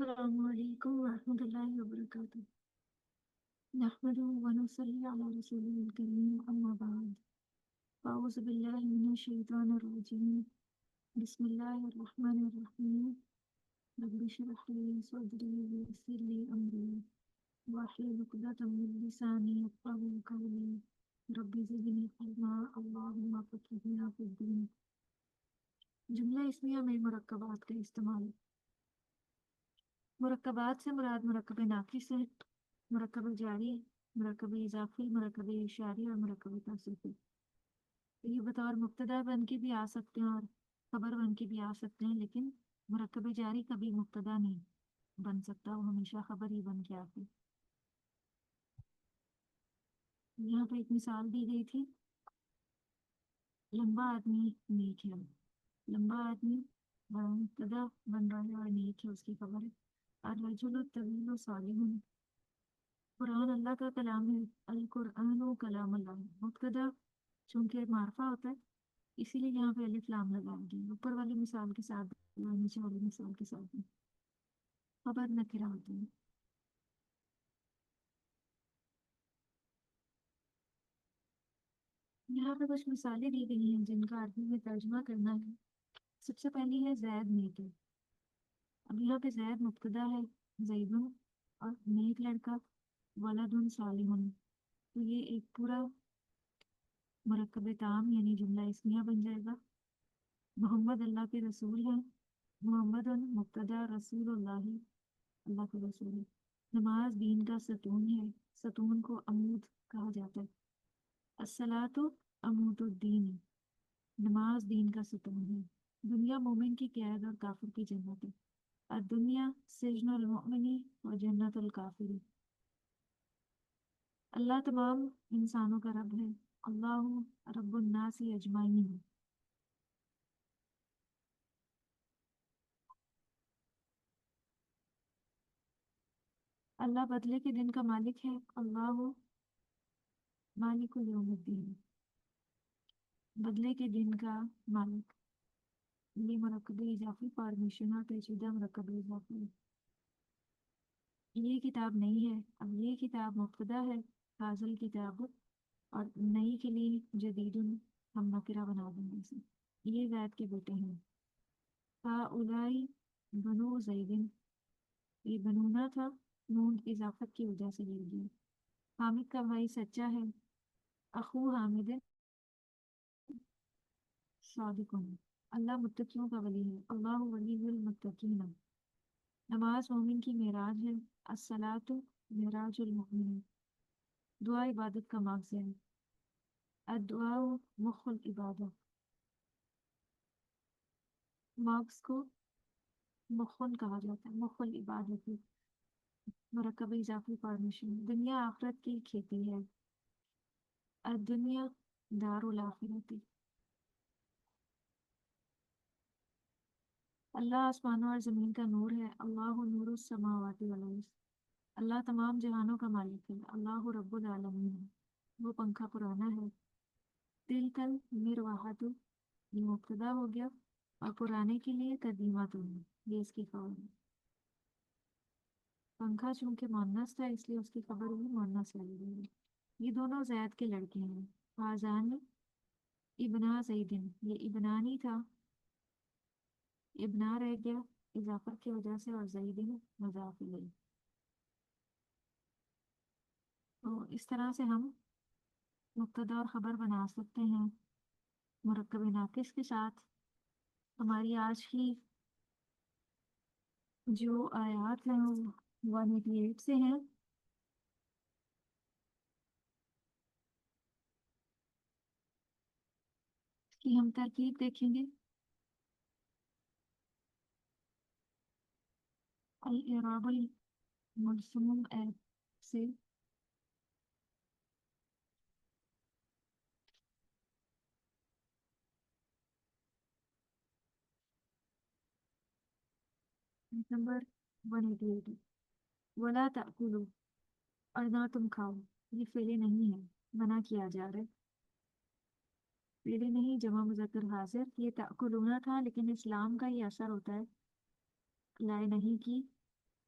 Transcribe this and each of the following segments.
السلام علیکم ورحمۃ اللہ وبرکاتہ۔ نحمده ونصلي على رسوله الكريم أما بعد أعوذ بالله من الشيطان الرجيم بسم الله الرحمن الرحيم رب اشرح لي صدري ويسر لي أمري واحلل عقدة من لساني يفقهوا قولي رب زدني علما اللهم فقهنا في الدين۔ جملہ اسمیہ میں مرکبات کا استعمال۔ مرکبات سے مراد مرکب ناقص ہے، مرکب جاری، مرکب اضافی، مرکب اشاری اور مرکب توصیفی۔ یہ بطور مبتدا بن کے بھی آ سکتے ہیں اور خبر بن کے بھی آ سکتے ہیں، لیکن مرکب جاری کبھی مبتدا نہیں بن سکتا، وہ ہمیشہ خبر ہی بن کے آتی۔ یہاں پہ ایک مثال دی گئی تھی، لمبا آدمی نیک ہے۔ لمبا آدمی مبتدا بن رہا ہے اور نیک ہے اس کی خبر ہے۔ الرجل الطویل صالح، قرآن اللہ کا کلام ہے، القرآن و کلام اللہ۔ مبتدا چونکہ معرفہ ہوتا ہے اسی لیے یہاں پہ الف لام لگا دی، اوپر والی مثال کے ساتھ اور نیچے والی مثال کے ساتھ خبر نکرہ ہوتی ہے۔ یہاں پہ کچھ مثالیں دی گئی ہیں جن کا عربی میں ترجمہ کرنا ہے۔ سب سے پہلی ہے زید نیک ہے۔ اب یہاں پہ زید مبتدا ہے، زیدن اور نیک لڑکا ولد صالح، تو یہ ایک پورا مرکب تام یعنی جملہ اسمیہ بن جائے گا۔ محمد اللہ کے رسول ہیں، محمد مبتدا، رسول اللہ اللہ کے رسول ہے۔ نماز دین کا ستون ہے، ستون کو عمود کہا جاتا ہے۔ الصلاۃ عمود الدین، نماز دین کا ستون ہے۔ دنیا مومن کی قید اور کافر کی جنت ہے۔ الدنیا سجن المؤمن و جنت الکافر۔ اللہ تمام انسانوں کا رب ہے، اللہ رب الناس اجمعین۔ اللہ بدلے کے دن کا مالک ہے، اللہ مالک یوم الدین، بدلے کے دن کا مالک۔ یہ مرکب اضافی فارمیشن اور پیچیدہ مرکب اضافی ہے۔ یہ کتاب نہیں ہے، اب یہ کتاب مبتدا ہے، حاصل کتاب، اور نئی کے لیے جدید ہم نکرہ بنا دیں گے اسے۔ یہ زید کے بیٹے ہیں۔ ہؤلاء بنو زیدن، یہ بنونا تھا، نون اضافت کی وجہ سے گر گیا۔ حامد کا بھائی سچا ہے، اخو حامد صادق۔ اللہ متقیوں کا ولی ہے، اللہ ولی المتقین۔ نماز مومن کی معراج ہے، الصلاۃ معراج المؤمن۔ دعا عبادت کا مغز ہے، الدعاء مخ العبادہ۔ مغز کو مخن کہا جاتا ہے، مخ العبادت۔ مرکب اضافی فارمیشن، دنیا آخرت کی کھیتی ہے، الدنیا دار الاخرت۔ اللہ آسمانوں اور زمین کا نور ہے، اللہ نور السماوات والارض۔ اللہ تمام جہانوں کا مالک ہے، اللہ رب العالمین، وہ پنکھا پرانا ہے۔ تلک المروحۃ، یہ مبتدا ہو گیا اور پرانے کے لیے قدیمۃ، یہ اس کی خبر ہے۔ پنکھا چونکہ مؤنث تھا اس لیے اس کی خبر بھی مؤنث لگی گئی ہے۔ یہ دونوں زید کے لڑکے ہیں، حاذان ابنا زیدن، یہ ابنا نہیں تھا، ابنا رہ گیا اضافت کی وجہ سے، اور زیدن مضاف الیہ۔ تو اس طرح سے ہم مبتدا اور خبر بنا سکتے ہیں مرکب ناقص کے ساتھ۔ ہماری آج کی جو آیات ہیں وہ 188 سے ہیں۔ اس کی ہم ترکیب دیکھیں گے۔ الاعراب المرسوم ایپ سے نمبر 188، ولا تأکلوا، اور نہ تم کھاؤ۔ یہ فعل نہیں ہے، منع کیا جا رہا ہے، فعل نہیں جمع مذکر حاضر۔ یہ تأکلون تھا لیکن اسلام کا یہ اثر ہوتا ہے لائے نہیں کی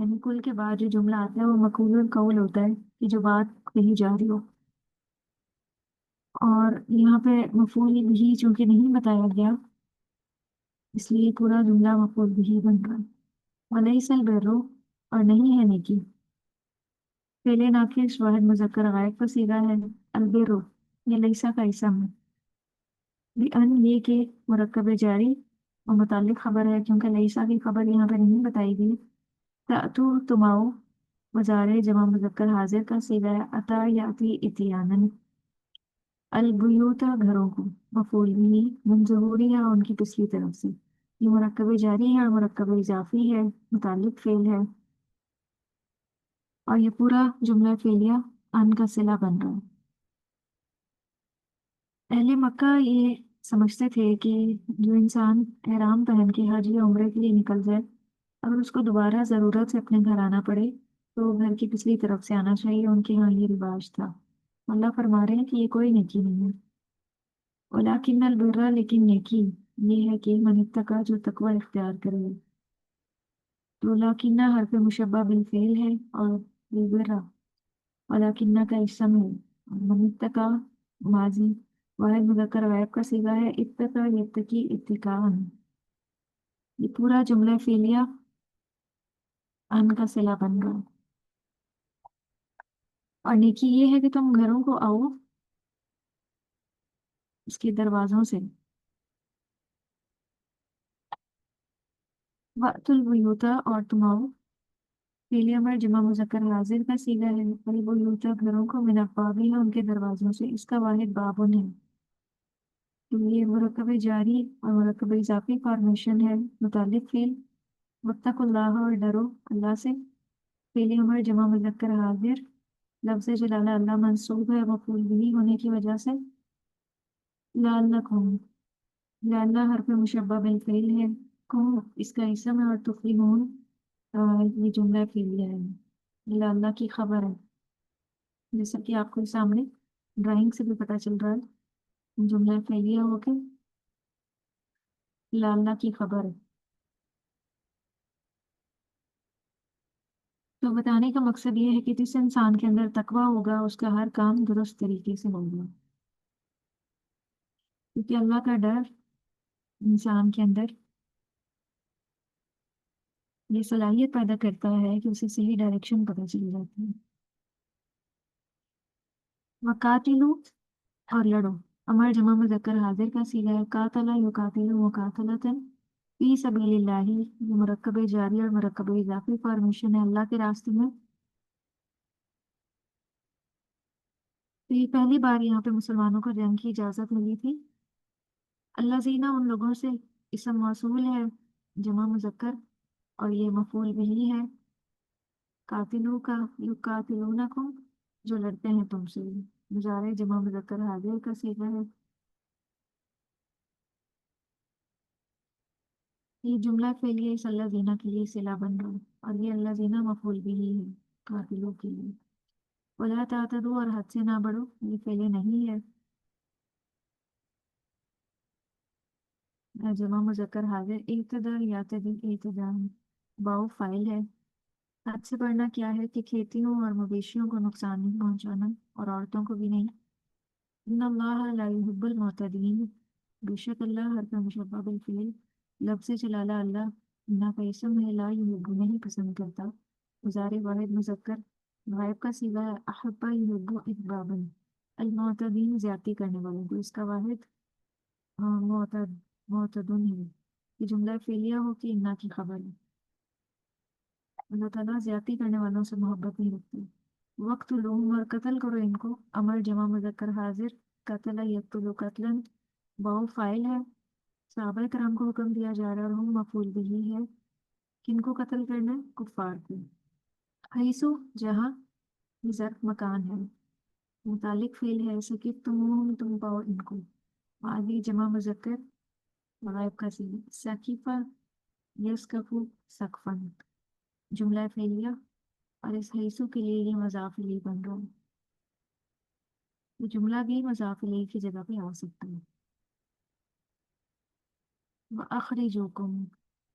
یعنی کل کے بعد جو جملہ آتا ہے وہ مقول القول ہوتا ہے کہ جو بات کہی جا رہی ہو. اور یہاں پہ مفعول بھی چونکہ نہیں بتایا گیا اس لیے پورا جملہ مفعول بھی بن رہا ہے. ولیس البر اور نہیں ہے نیکی. فعل ناقص واحد مذکر غائب کا صیغہ ہے. البر یہ لیسا کا اسم ہے. بأن یہ کہ مرکب جاری اور متعلق خبر ہے کیونکہ لیسا کی خبر یہاں پہ نہیں بتائی گئی. تأتو تماؤ مضارع جمع مذکر حاضر کا صیغہ ہے. اتا یاتی اتیانا. البیوتا گھروں کو. مفعول بھی من ظہورها ان کی پچھلی طرف سے. یہ مرکب جاری ہے اور مرکب اضافی ہے متعلق فعل ہے اور یہ پورا جملہ فعلیہ ان کا صلہ بن رہا ہے. اہل مکہ یہ سمجھتے تھے کہ جو انسان احرام پہن کے حج یا عمرے کے لیے نکل جائے اگر اس کو دوبارہ ضرورت سے اپنے گھر آنا پڑے تو گھر کی پچھلی طرف سے آنا چاہیے. ان کے ہاں یہ رواج تھا. اللہ فرما رہے ہیں کہ یہ کوئی نیکی نہیں ہے. ولیکن البر لیکن نیکی یہ ہے کہ من اتقی جو تقوی اختیار کرے. تو لیکن حرف مشبہ بالفعل ہے اور البر ولیکن کا اسم ہے. من اتقی ماضی واحد مذکر غائب کا صیغہ ہے. اتقی یتقی اتقاء. یہ پورا جملہ فعلیہ ان کا صلہ بن رہا ہے. اور نیکی یہ ہے کہ تم گھروں کو آؤ اس کے دروازوں سے. وَأْتُوا الْبُيُوتَ اور تم آؤ. فعل امر جمع مذکر حاضر کا صیغہ ہے. البیوت گھروں کو من ابوابها ان کے دروازوں سے. اس کا واحد بابن ہے. تو یہ مرکب جاری اور مرکب اضافی فارمیشن ہے متعلق فعل. واتقوا اللہ اور ڈرو اللہ سے. فعل امر جمع مذکر حاضر لفظ جلالہ اللہ منصوب ہے مفعول بھی ہونے کی وجہ سے. لعلکم لعلہ حرف مشبہ بالفعل ہے. کم اس کا اسم ہے اور تفلحون یہ جملہ فعلیہ ہے. لعلہ کی خبر ہے جیسا کہ آپ کو سامنے ڈرائنگ سے بھی پتہ چل رہا ہے. جملہ فعلیہ ہو کے لعلہ کی خبر ہے. تو بتانے کا مقصد یہ ہے کہ جس انسان کے اندر تقویٰ ہوگا اس کا ہر کام درست طریقے سے ہوگا کیونکہ اللہ کا ڈر انسان کے اندر یہ صلاحیت پیدا کرتا ہے کہ اسے صحیح ڈائریکشن پتہ چل جاتی ہے. وقاتلو اور لڑو امر جمع مذکر حاضر کا صیغہ ہے. قاتل یقاتل مقاتلۃ فی سبیل اللہ. یہ مرکب جاری اور مرکب اضافی فارمیشن ہے اللہ کے راستے میں. تو یہ پہلی بار یہاں پہ مسلمانوں کو جنگ کی اجازت ملی تھی. اللہ زینہ ان لوگوں سے اسم موصول ہے جمع مذکر اور یہ مفعول بھی ہے. قاتلو کا یقاتلونکم جو لڑتے ہیں تم سے. مضارع جمع مذکر حاضر کا صیغہ ہے. یہ جملہ فعلیہ اس اللہ زینہ کے لیے صلہ بن رہا ہے اور یہ اللہ زینہ مفعول بھی ہے قاتلوں کے لیے. ولا تعتدوا اور حد سے نہ بڑھو یہ فعل نہیں ہے جمع مذکر حاضر. اعتدال یعتدل اعتدال باؤ فاعل ہے. حد سے بڑھنا کیا ہے کہ کھیتیوں اور مویشیوں کو نقصان نہیں پہنچانا اور عورتوں کو بھی نہیں. ان اللہ لا يحب المعتدین بے شک اللہ حرف مشبہ بالفعل لفظ جلالہ اللہ نہ کا اسم ہے. لا يحب نہیں پسند کرتا. مضارع واحد مذکر غائب کا صیغہ ہے. احب يحب احبابا. المعتدین زیادتی کرنے والوں کو. اس کا واحد معتدن ہے. یہ جملہ فعلیہ ہو کہ انا کی خبر ہے. اللہ تعالیٰ زیادتی کرنے والوں سے محبت نہیں رکھتے. وقت لوم اور قتل کرو ان کو امر جمع مذکر حاضر. قتل یقتل قتلا باؤ فاعل ہے. صحابہ کرام کو حکم دیا جا رہا ہے اور ہم مفعول بھی ہے. کن کو قتل کرنا ہے؟ کفار کو. حیثو جہاں یہ ظرف مکان ہے متعلق فعل ہے. سکت تم پاؤ ان کو. ماضی جمع مذکر غائب کا صیغہ. سقیفہ یسقفو سقفا جملہ فعلیہ اور اس حیثو کے لیے یہ مضاف الیہ بن رہا ہے. یہ جملہ بھی مضاف الیہ کی جگہ پہ آ سکتا ہے. وَأَخْرِجُوكُمْ